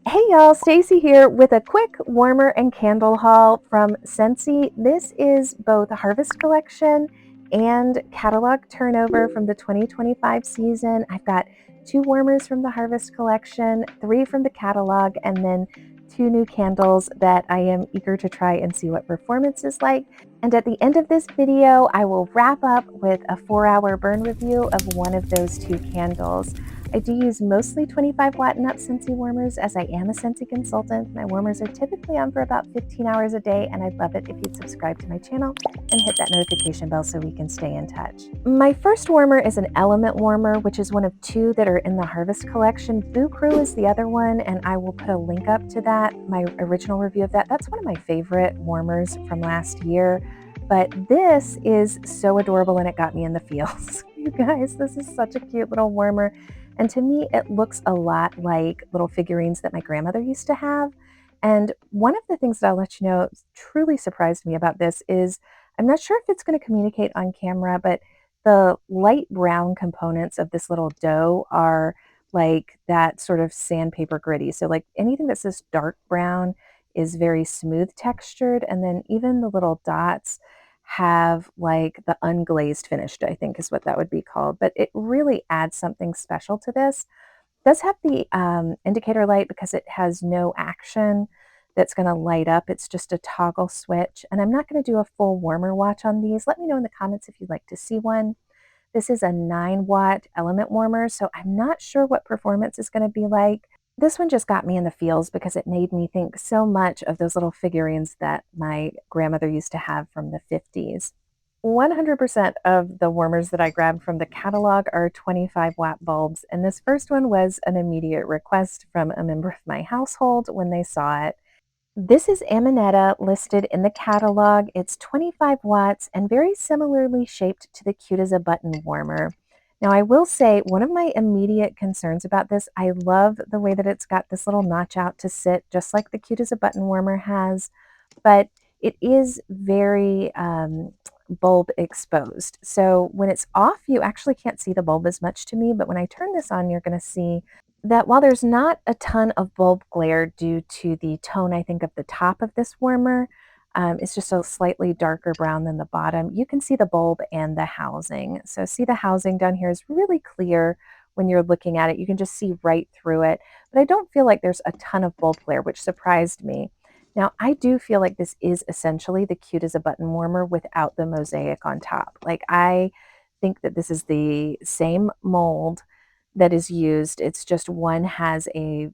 Hey y'all, Stacy here with a quick warmer and candle haul from Scentsy. This is both a Harvest Collection and catalog turnover from the 2025 season. I've got 2 warmers from the Harvest Collection, 3 from the catalog, and then 2 new candles that I am eager to try and see what performance is like. And at the end of this video, I will wrap up with a 4-hour burn review of one of those 2 candles. I do use mostly 25-watt and up Scentsy warmers as I am a Scentsy consultant. My warmers are typically on for about 15 hours a day, and I'd love it if you'd subscribe to my channel and hit that notification bell so we can stay in touch. My first warmer is an element warmer, which is one of 2 that are in the Harvest Collection. Boo Crew is the other one, and I will put a link up to that, my original review of that. That's one of my favorite warmers from last year. But this is so adorable, and it got me in the feels. You guys, this is such a cute little warmer. And to me, it looks a lot like little figurines that my grandmother used to have. And one of the things that I'll let you know truly surprised me about this is I'm not sure if it's going to communicate on camera, but the light brown components of this little dough are like that sort of sandpaper gritty. So like anything that says dark brown is very smooth textured. And then even the little dots have like the unglazed finished, I think is what that would be called. But it really adds something special to this. It does have the indicator light because it has no action that's going to light up. It's just a toggle switch. And I'm not going to do a full warmer watch on these. Let me know in the comments if you'd like to see one. This is a 9-watt element warmer, so I'm not sure what performance is going to be like. This one just got me in the feels because it made me think so much of those little figurines that my grandmother used to have from the 50s. 100% of the warmers that I grabbed from the catalog are 25-watt bulbs, and this first one was an immediate request from a member of my household when they saw it. This is Ammonetta listed in the catalog. It's 25 watts and very similarly shaped to the Cute as a Button warmer. Now, I will say one of my immediate concerns about this, I love the way that it's got this little notch out to sit, just like the Cute as a Button warmer has, but it is very bulb exposed. So when it's off, you actually can't see the bulb as much to me, but when I turn this on, you're going to see that while there's not a ton of bulb glare due to the tone, I think, of the top of this warmer, it's just a slightly darker brown than the bottom. You can see the bulb and the housing. So see the housing down here is really clear when you're looking at it. You can just see right through it. But I don't feel like there's a ton of bulb glare, which surprised me. Now, I do feel like this is essentially the Cute as a Button warmer without the mosaic on top. Like, I think that this is the same mold that is used. It's just one has a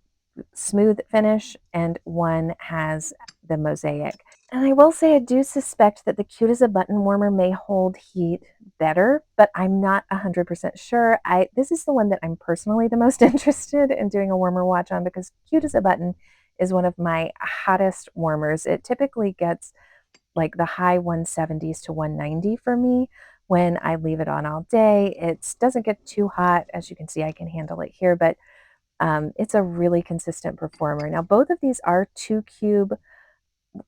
smooth finish and one has the mosaic. And I will say I do suspect that the Cute as a Button warmer may hold heat better, but I'm not 100% sure. This is the one that I'm personally the most interested in doing a warmer watch on because Cute as a Button is one of my hottest warmers. It typically gets like the high 170s to 190 for me when I leave it on all day. It doesn't get too hot. As you can see, I can handle it here, but it's a really consistent performer. Now, both of these are 2-cube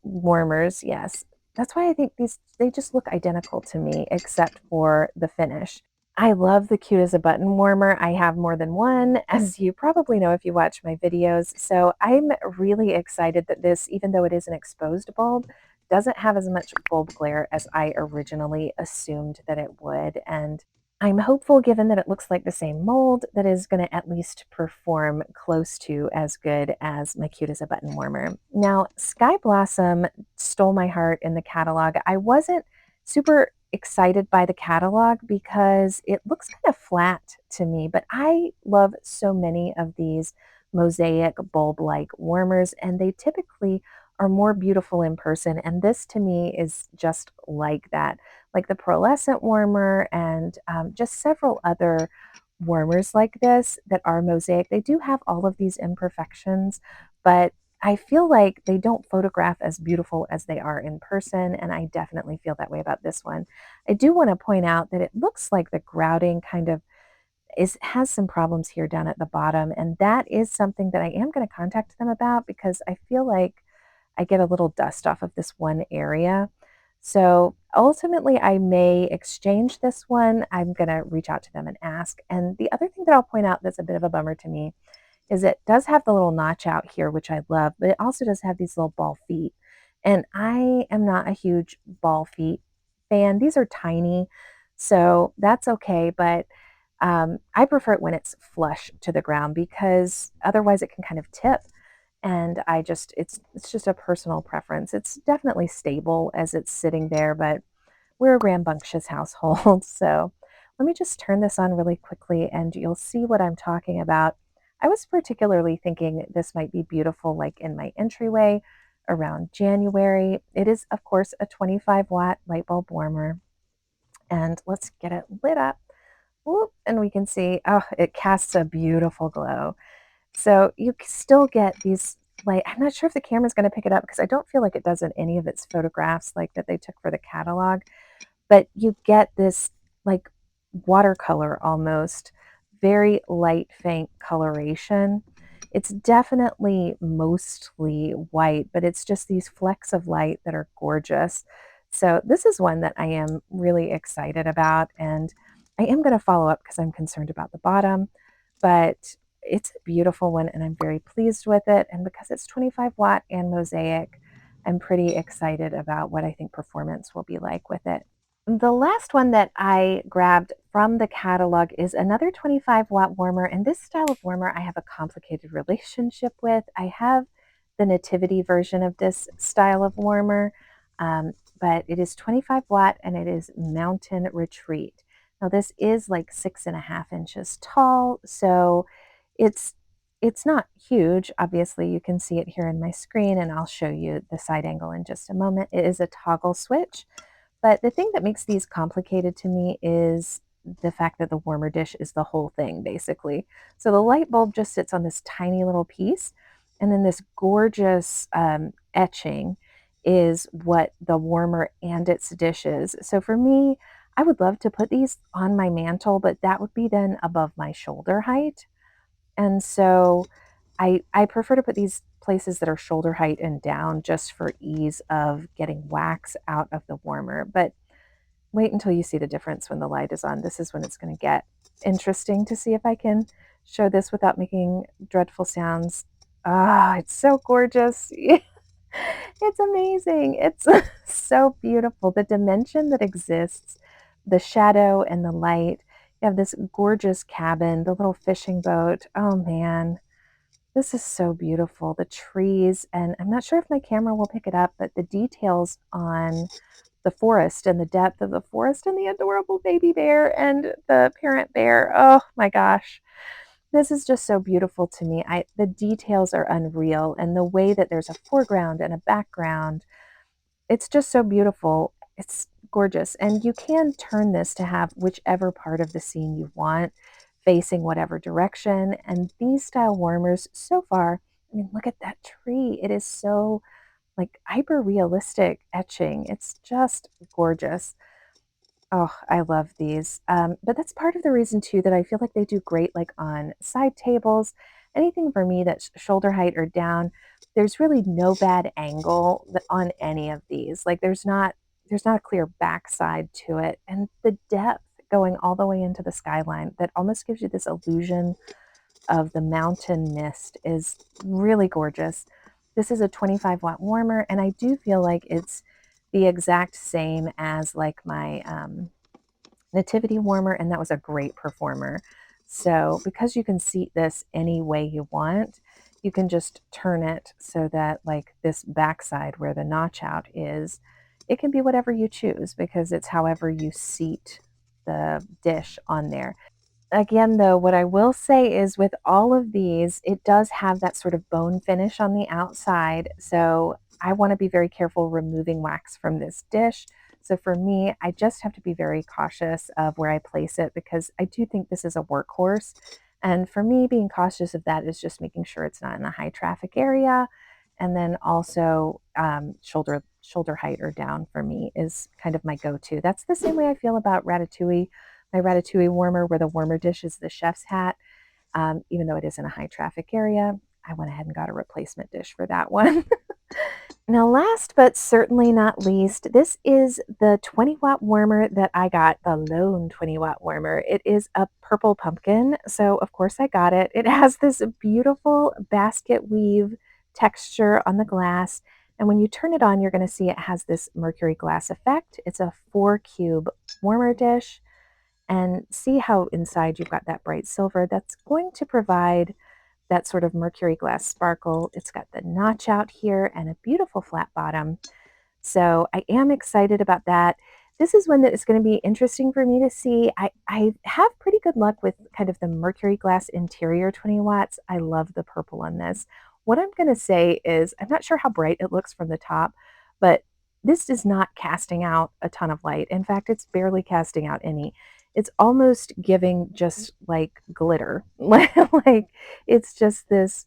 warmers, yes. That's why I think they just look identical to me, except for the finish. I love the Cute as a Button warmer. I have more than one, as you probably know if you watch my videos. So I'm really excited that this, even though it is an exposed bulb, doesn't have as much bulb glare as I originally assumed that it would. And I'm hopeful, given that it looks like the same mold, that is going to at least perform close to as good as my Cute as a Button warmer. Now, Sky Blossom stole my heart in the catalog. I wasn't super excited by the catalog because it looks kind of flat to me, but I love so many of these mosaic bulb-like warmers, and they typically are more beautiful in person, and this to me is just like that. Like the pearlescent warmer and just several other warmers like this that are mosaic. They do have all of these imperfections, but I feel like they don't photograph as beautiful as they are in person, and I definitely feel that way about this one. I do want to point out that it looks like the grouting kind of has some problems here down at the bottom, and that is something that I am going to contact them about because I feel like I get a little dust off of this one area. So ultimately, I may exchange this one. I'm going to reach out to them and ask. And the other thing that I'll point out that's a bit of a bummer to me is it does have the little notch out here, which I love, but it also does have these little ball feet. And I am not a huge ball feet fan. These are tiny, so that's okay. But I prefer it when it's flush to the ground because otherwise it can kind of tip. And it's just a personal preference. It's definitely stable as it's sitting there, but we're a rambunctious household. So let me just turn this on really quickly and you'll see what I'm talking about. I was particularly thinking this might be beautiful like in my entryway around January. It is, of course, a 25-watt light bulb warmer. And let's get it lit up. Whoop, and we can see, oh, it casts a beautiful glow. So you still get these, like, I'm not sure if the camera's going to pick it up because I don't feel like it does in any of its photographs like that they took for the catalog, but you get this like watercolor almost, very light, faint coloration. It's definitely mostly white, but it's just these flecks of light that are gorgeous. So this is one that I am really excited about, and I am going to follow up because I'm concerned about the bottom, but it's a beautiful one and I'm very pleased with it. And because it's 25-watt and mosaic, I'm pretty excited about what I think performance will be like with it. The last one that I grabbed from the catalog is another 25-watt warmer, and this style of warmer I have a complicated relationship with. I have the nativity version of this style of warmer, but it is 25-watt and it is Mountain Retreat. Now this is like 6.5 inches tall, so it's it's not huge. Obviously, you can see it here in my screen, and I'll show you the side angle in just a moment. It is a toggle switch. But the thing that makes these complicated to me is the fact that the warmer dish is the whole thing, basically. So the light bulb just sits on this tiny little piece, and then this gorgeous etching is what the warmer and its dish is. So for me, I would love to put these on my mantle, but that would be then above my shoulder height. And so I prefer to put these places that are shoulder height and down just for ease of getting wax out of the warmer. But wait until you see the difference when the light is on. This is when it's going to get interesting to see if I can show this without making dreadful sounds. Ah, it's so gorgeous. It's amazing. It's so beautiful. The dimension that exists, the shadow and the light. You have this gorgeous cabin, the little fishing boat. Oh man, this is so beautiful. The trees, and I'm not sure if my camera will pick it up, but the details on the forest and the depth of the forest and the adorable baby bear and the parent bear. Oh my gosh. This is just so beautiful to me. The details are unreal, and the way that there's a foreground and a background, it's just so beautiful. It's gorgeous. And you can turn this to have whichever part of the scene you want, facing whatever direction. And these style warmers, so far, I mean, look at that tree. It is so like hyper realistic etching. It's just gorgeous. Oh, I love these. But that's part of the reason too that I feel like they do great like on side tables. Anything for me that's shoulder height or down, there's really no bad angle on any of these. Like there's not a clear backside to it. And the depth going all the way into the skyline that almost gives you this illusion of the mountain mist is really gorgeous. This is a 25-watt warmer, and I do feel like it's the exact same as like my nativity warmer, and that was a great performer. So because you can seat this any way you want, you can just turn it so that like this backside where the notch out is, it can be whatever you choose because it's however you seat the dish on there. Again, though, what I will say is with all of these, it does have that sort of bone finish on the outside. So I want to be very careful removing wax from this dish. So for me, I just have to be very cautious of where I place it because I do think this is a workhorse. And for me, being cautious of that is just making sure it's not in a high traffic area. And then also shoulder height or down for me is kind of my go-to. That's the same way I feel about ratatouille, my ratatouille warmer, where the warmer dish is the chef's hat. Even though it is in a high traffic area, I went ahead and got a replacement dish for that one. Now, last but certainly not least, this is the 20-watt warmer that I got, the lone 20-watt warmer. It is a purple pumpkin, so of course I got it. It has this beautiful basket weave texture on the glass, and when you turn it on, you're going to see it has this mercury glass effect. It's a 4-cube warmer dish, and see how inside you've got that bright silver. That's going to provide that sort of mercury glass sparkle. It's got the notch out here and a beautiful flat bottom. So I am excited about that. This is one that is going to be interesting for me to see. I have pretty good luck with kind of the mercury glass interior 20 watts. I love the purple on this. What I'm going to say is I'm not sure how bright it looks from the top, but this is not casting out a ton of light. In fact, it's barely casting out any. It's almost giving just like glitter. Like it's just this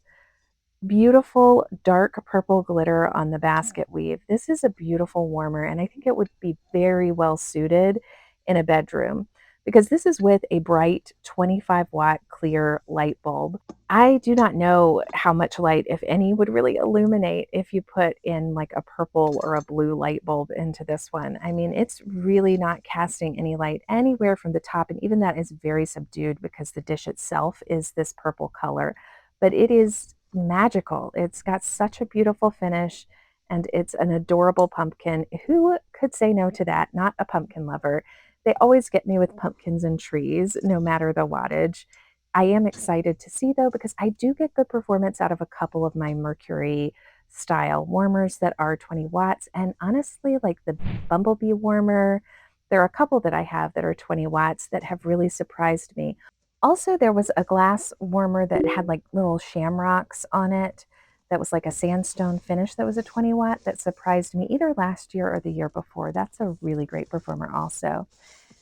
beautiful dark purple glitter on the basket weave. This is a beautiful warmer, and I think it would be very well suited in a bedroom because this is with a bright 25-watt clear light bulb. I do not know how much light, if any, would really illuminate if you put in like a purple or a blue light bulb into this one. I mean, it's really not casting any light anywhere from the top, and even that is very subdued because the dish itself is this purple color. But it is magical. It's got such a beautiful finish, and it's an adorable pumpkin. Who could say no to that? Not a pumpkin lover. They always get me with pumpkins and trees, no matter the wattage. I am excited to see though, because I do get good performance out of a couple of my Mercury style warmers that are 20 watts. And honestly, like the Bumblebee warmer, there are a couple that I have that are 20 watts that have really surprised me. Also, there was a glass warmer that had like little shamrocks on it that was like a sandstone finish that was a 20 watt that surprised me either last year or the year before. That's a really great performer also.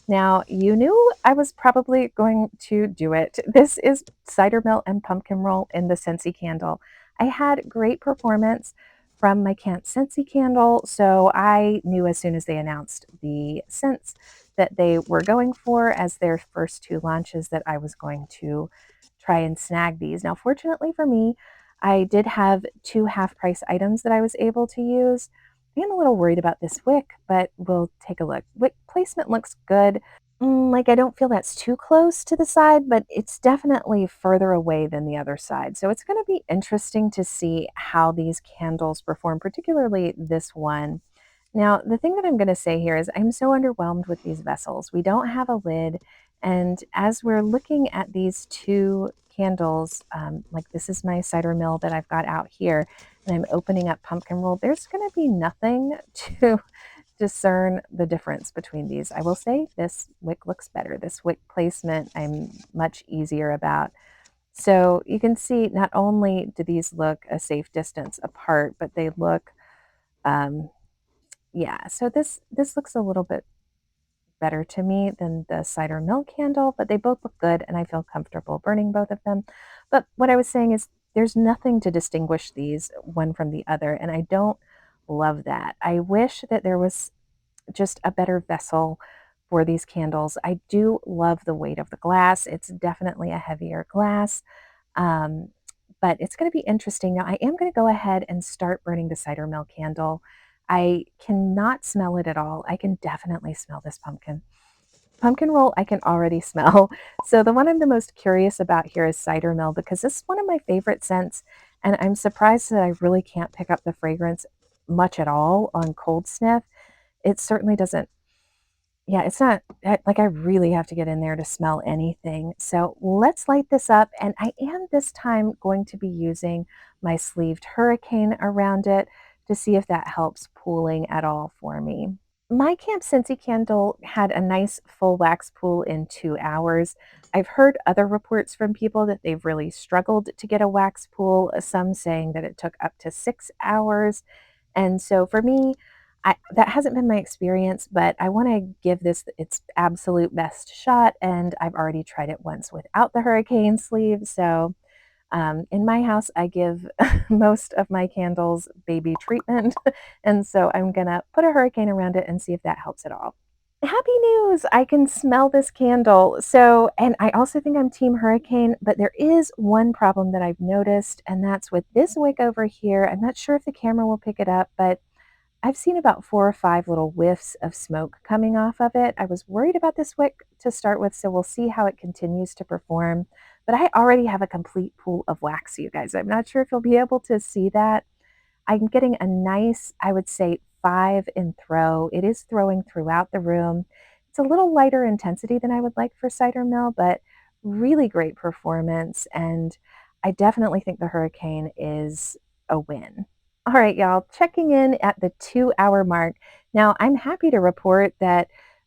Now, you knew I was probably going to do it. This is cider melt and pumpkin roll in the Scentsy candle. I had great performance from my Scentsy candle, so I knew as soon as they announced the scents that they were going for as their first two launches that I was going to try and snag these. Now, fortunately for me, I did have two half price items that I was able to use. I am a little worried about this wick, but we'll take a look. Wick placement looks good. Like I don't feel that's too close to the side, but it's definitely further away than the other side. So it's going to be interesting to see how these candles perform, particularly this one. Now, the thing that I'm going to say here is I'm so underwhelmed with these vessels. We don't have a lid. And as we're looking at these two candles, like this is my cider mill that I've got out here, and I'm opening up pumpkin roll, there's going to be nothing to discern the difference between these. I will say this wick looks better. This wick placement I'm much easier about. So you can see not only do these look a safe distance apart, but they look, um, yeah, so this looks a little bit better to me than the cider milk candle, but they both look good and I feel comfortable burning both of them. But what I was saying is there's nothing to distinguish these one from the other, and I don't love that. I wish that there was just a better vessel for these candles. I do love the weight of the glass. It's definitely a heavier glass. Um, but it's going to be interesting. Now, I am going to go ahead and start burning the cider milk candle. I cannot smell it at all. I can definitely smell this pumpkin. Pumpkin roll, I can already smell. So the one I'm the most curious about here is cider mill because this is one of my favorite scents. And I'm surprised that I really can't pick up the fragrance much at all on cold sniff. It certainly doesn't, yeah, it's not like I really have to get in there to smell anything. So let's light this up. And I am this time going to be using my sleeved hurricane around it to see if that helps pooling at all for me. My Camp Scentsy candle had a nice full wax pool in 2 hours. I've heard other reports from people that they've really struggled to get a wax pool, some saying that it took up to 6 hours. And so for me, that hasn't been my experience, but I want to give this its absolute best shot. And I've already tried it once without the hurricane sleeve. So in my house, I give most of my candles baby treatment. And so I'm going to put a hurricane around it and see if that helps at all. Happy news! I can smell this candle. So, and I also think I'm Team Hurricane, but there is one problem that I've noticed, and that's with this wick over here. I'm not sure if the camera will pick it up, but I've seen about 4 or 5 little whiffs of smoke coming off of it. I was worried about this wick to start with, so we'll see how it continues to perform. But I already have a complete pool of wax, you guys. I'm not sure if you'll be able to see that. I'm getting a nice, I would say, 5 in throw. It is throwing throughout the room. It's a little lighter intensity than I would like for cider mill, but really great performance. And I definitely think the Hurricane is a win. All right, y'all, checking in at the 2 hour mark. Now, I'm happy to report that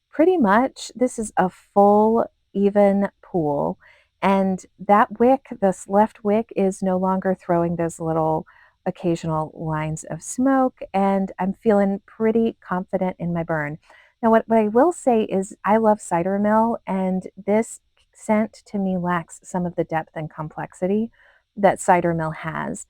pretty much this is a full, even pool. And that wick, this left wick, is no longer throwing those little occasional lines of smoke, and I'm feeling pretty confident in my burn. Now, what I will say is I love cider mill, and this scent to me lacks some of the depth and complexity that cider mill has.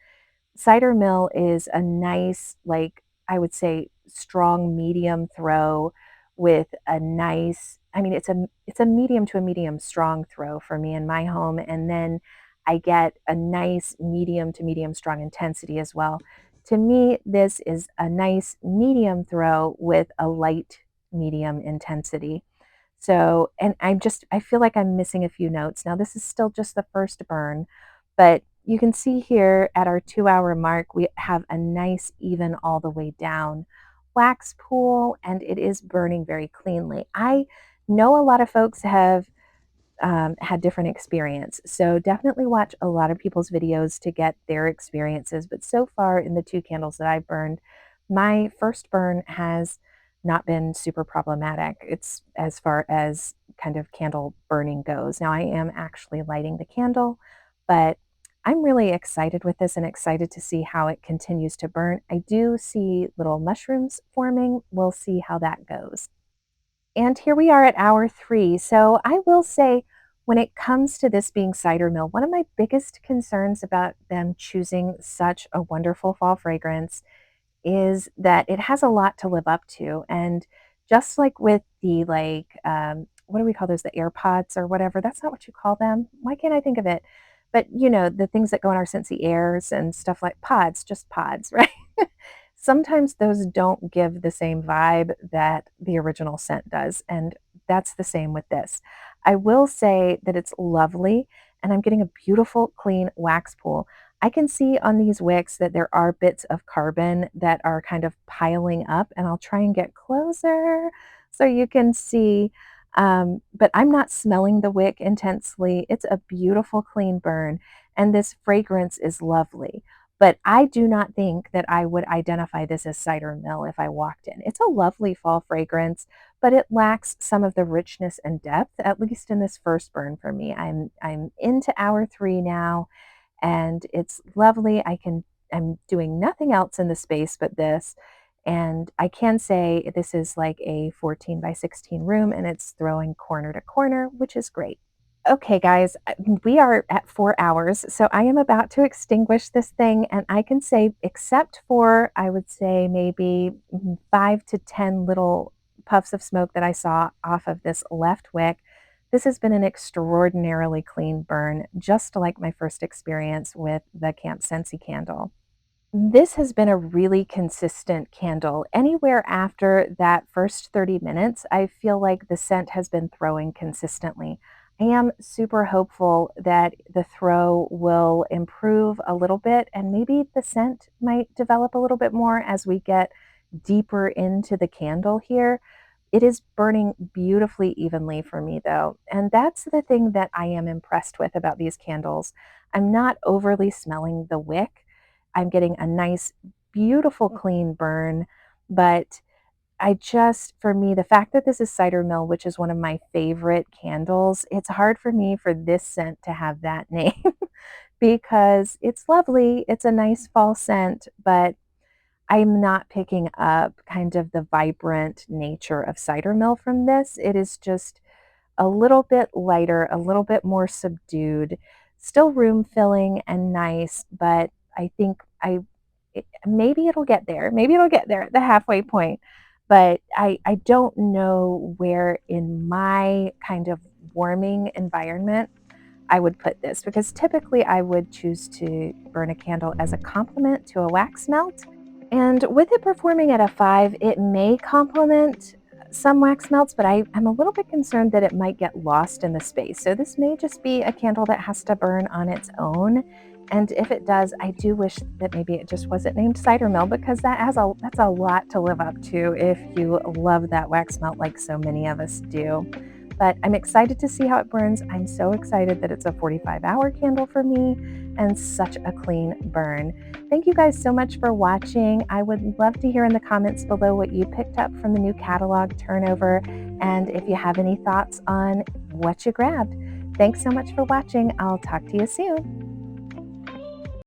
Cider mill is a nice, like, I would say, strong medium throw with a nice, I mean, it's a medium to a medium strong throw for me in my home, and then I get a nice medium to medium strong intensity as well. To me, this is a nice medium throw with a light medium intensity. So, and I feel like I'm missing a few notes. Now, this is still just the first burn, but you can see here at our 2 hour mark, we have a nice, even all the way down wax pool, and it is burning very cleanly. I know a lot of folks have had different experience. So definitely watch a lot of people's videos to get their experiences. But so far in the 2 candles that I've burned, my first burn has not been super problematic. It's as far as kind of candle burning goes. Now I am actually lighting the candle, but I'm really excited with this and excited to see how it continues to burn. I do see little mushrooms forming. We'll see how that goes. And here we are at hour 3. So I will say, when it comes to this being cider mill, one of my biggest concerns about them choosing such a wonderful fall fragrance is that it has a lot to live up to. And just like with the what do we call those? The AirPods or whatever. That's not what you call them. Why can't I think of it? But the things that go in our Scentsy Airs and stuff like pods, just pods, right? Sometimes those don't give the same vibe that the original scent does. And that's the same with this. I will say that it's lovely, and I'm getting a beautiful, clean wax pool. I can see on these wicks that there are bits of carbon that are kind of piling up, and I'll try and get closer so you can see. But I'm not smelling the wick intensely. It's a beautiful, clean burn, and this fragrance is lovely. But I do not think that I would identify this as cider mill if I walked in. It's a lovely fall fragrance, but it lacks some of the richness and depth, at least in this first burn for me. I'm into hour 3 now, and it's lovely. I'm doing nothing else in the space but this. And I can say this is like a 14 by 16 room, and it's throwing corner to corner, which is great. Okay, guys, we are at 4 hours, so I am about to extinguish this thing, and I can say, except for, I would say, maybe 5 to 10 little puffs of smoke that I saw off of this left wick, this has been an extraordinarily clean burn, just like my first experience with the Camp Scentsy candle. This has been a really consistent candle. Anywhere after that first 30 minutes, I feel like the scent has been throwing consistently. I am super hopeful that the throw will improve a little bit, and maybe the scent might develop a little bit more as we get deeper into the candle here. It is burning beautifully evenly for me, though, and that's the thing that I am impressed with about these candles. I'm not overly smelling the wick. I'm getting a nice, beautiful, clean burn, but for me, the fact that this is cider mill, which is one of my favorite candles, it's hard for me for this scent to have that name because it's lovely. It's a nice fall scent, but I'm not picking up kind of the vibrant nature of cider mill from this. It is just a little bit lighter, a little bit more subdued, still room filling and nice, but maybe it'll get there. Maybe it'll get there at the halfway point. but I don't know where in my kind of warming environment I would put this, because typically I would choose to burn a candle as a complement to a wax melt. And with it performing at a 5, it may complement some wax melts, but I'm a little bit concerned that it might get lost in the space. So this may just be a candle that has to burn on its own. And if it does, I do wish that maybe it just wasn't named cider mill, because that's a lot to live up to if you love that wax melt like so many of us do. But I'm excited to see how it burns. I'm so excited that it's a 45-hour candle for me and such a clean burn. Thank you guys so much for watching. I would love to hear in the comments below what you picked up from the new catalog turnover, and if you have any thoughts on what you grabbed. Thanks so much for watching. I'll talk to you soon.